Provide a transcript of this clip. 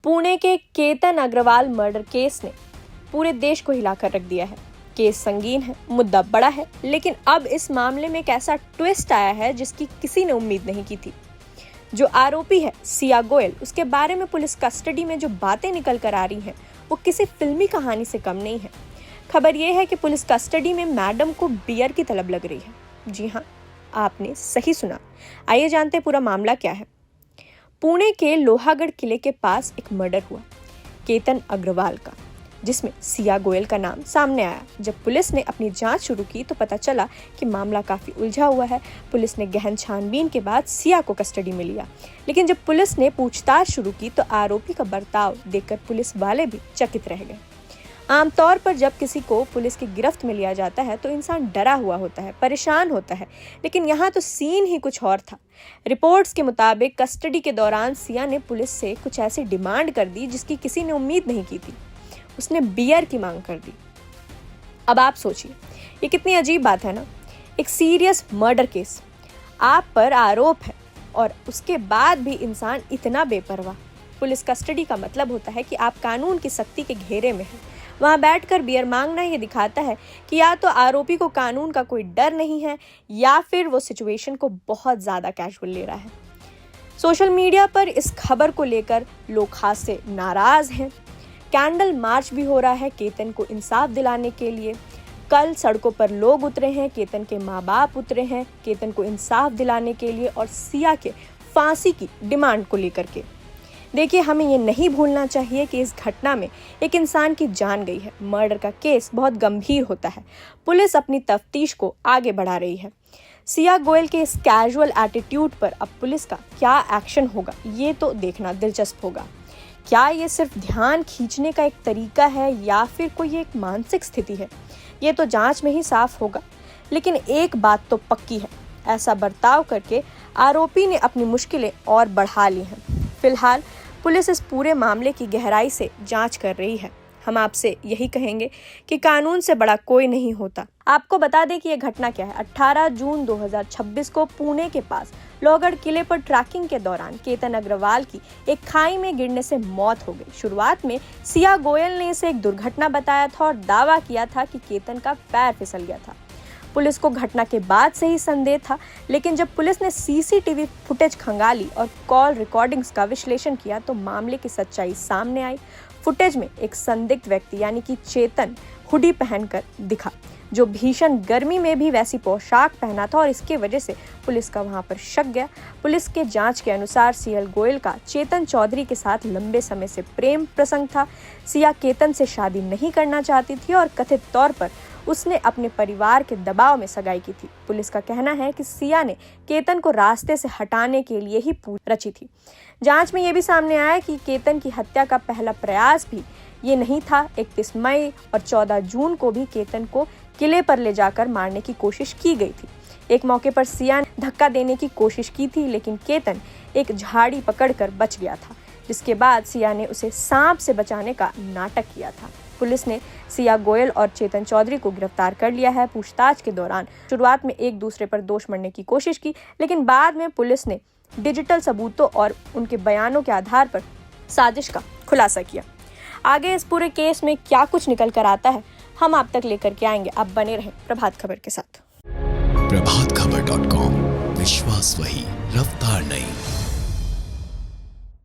पुणे के Ketan Agarwal murder case ने पूरे देश को हिलाकर रख दिया है। केस संगीन है, मुद्दा बड़ा है, लेकिन अब इस मामले में एक ऐसा ट्विस्ट आया है जिसकी किसी ने उम्मीद नहीं की थी। जो आरोपी है सिया गोयल, उसके बारे में पुलिस कस्टडी में जो बातें निकल कर आ रही हैं वो किसी फिल्मी कहानी से कम नहीं है। खबर ये है कि पुलिस कस्टडी में मैडम को बियर की तलब लग रही है। जी हाँ, आपने सही सुना। आइए जानते हैं पूरा मामला क्या है। पुणे के लोहागढ़ किले के पास एक मर्डर हुआ केतन अग्रवाल का, जिसमें सिया गोयल का नाम सामने आया। जब पुलिस ने अपनी जांच शुरू की तो पता चला कि मामला काफी उलझा हुआ है। पुलिस ने गहन छानबीन के बाद सिया को कस्टडी में लिया, लेकिन जब पुलिस ने पूछताछ शुरू की तो आरोपी का बर्ताव देखकर पुलिस वाले भी चकित रह गए। आमतौर पर जब किसी को पुलिस की गिरफ्त में लिया जाता है तो इंसान डरा हुआ होता है, परेशान होता है, लेकिन यहाँ तो सीन ही कुछ और था। रिपोर्ट्स के मुताबिक कस्टडी के दौरान सिया ने पुलिस से कुछ ऐसी डिमांड कर दी जिसकी किसी ने उम्मीद नहीं की थी। उसने बियर की मांग कर दी। अब आप सोचिए, ये कितनी अजीब बात है ना। एक सीरियस मर्डर केस, आप पर आरोप है और उसके बाद भी इंसान इतना बेपरवाह। पुलिस कस्टडी का मतलब होता है कि आप कानून की सख्ती के घेरे में हैं। वहाँ बैठकर बियर मांगना ये दिखाता है कि या तो आरोपी को कानून का कोई डर नहीं है या फिर वो सिचुएशन को बहुत ज़्यादा कैजुअल ले रहा है। सोशल मीडिया पर इस खबर को लेकर लोग खासे नाराज़ हैं। कैंडल मार्च भी हो रहा है केतन को इंसाफ दिलाने के लिए। कल सड़कों पर लोग उतरे हैं, केतन के माँ बाप उतरे हैं केतन को इंसाफ दिलाने के लिए और सिया के फांसी की डिमांड को लेकर के। देखिए, हमें ये नहीं भूलना चाहिए कि इस घटना में एक इंसान की जान गई है। मर्डर का केस बहुत गंभीर होता है। पुलिस अपनी तफ्तीश को आगे बढ़ा रही है। सिया गोयल के इस कैजुअल एटीट्यूड पर अब पुलिस का क्या एक्शन होगा, ये तो देखना दिलचस्प होगा। क्या ये सिर्फ ध्यान खींचने का एक तरीका है या फिर कोई एक मानसिक स्थिति है, ये तो जांच में ही साफ होगा। लेकिन एक बात तो पक्की है, ऐसा बर्ताव करके आरोपी ने अपनी मुश्किलें और बढ़ा ली हैं। फिलहाल पुलिस इस पूरे मामले की गहराई से जांच कर रही है। हम आपसे यही कहेंगे कि कानून से बड़ा कोई नहीं होता। आपको बता दें कि यह घटना क्या है। 18 जून 2026 को पुणे के पास लोहागढ़ किले पर ट्रैकिंग के दौरान केतन अग्रवाल की एक खाई में गिरने से मौत हो गई। शुरुआत में सिया गोयल ने इसे एक दुर्घटना बताया था और दावा किया था कि केतन का पैर फिसल गया था। पुलिस को घटना के बाद से ही संदेह था, लेकिन जब पुलिस ने सीसीटीवी फुटेज खंगाली और कॉल रिकॉर्डिंग्स का विश्लेषण किया तो मामले की सच्चाई सामने आई। फुटेज में एक संदिग्ध व्यक्ति यानी कि चेतन हुडी पहनकर दिखा, जो भीषण गर्मी में भी वैसी पोशाक पहना था और इसके वजह से पुलिस का वहां पर शक गया। पुलिस के जांच के अनुसार सिया गोयल का चेतन चौधरी के साथ लंबे समय से प्रेम प्रसंग था। सिया केतन से शादी नहीं करना चाहती थी और कथित तौर पर उसने अपने परिवार के दबाव में सगाई की थी। पुलिस का कहना है कि सिया ने केतन को रास्ते से हटाने के लिए ही रची थी। जांच में यह भी सामने आया कि केतन की हत्या का पहला प्रयास भी ये नहीं था। 31 मई और 14 जून को भी केतन को किले पर ले जाकर मारने की कोशिश की गई थी। एक मौके पर सिया ने धक्का देने की कोशिश की थी, लेकिन केतन एक झाड़ी पकड़कर बच गया था, जिसके बाद सिया ने उसे सांप से बचाने का नाटक किया था। पुलिस ने सिया गोयल और चेतन चौधरी को गिरफ्तार कर लिया है। पूछताछ के दौरान शुरुआत में एक दूसरे पर दोष मढ़ने की कोशिश की, लेकिन बाद में पुलिस ने डिजिटल सबूतों और उनके बयानों के आधार पर साजिश का खुलासा किया। आगे इस पूरे केस में क्या कुछ निकल कर आता है, हम आप तक लेकर के आएंगे। आप बने रहें प्रभात खबर के साथ। प्रभातखबर.com, विश्वास वही, रफ्तार नहीं।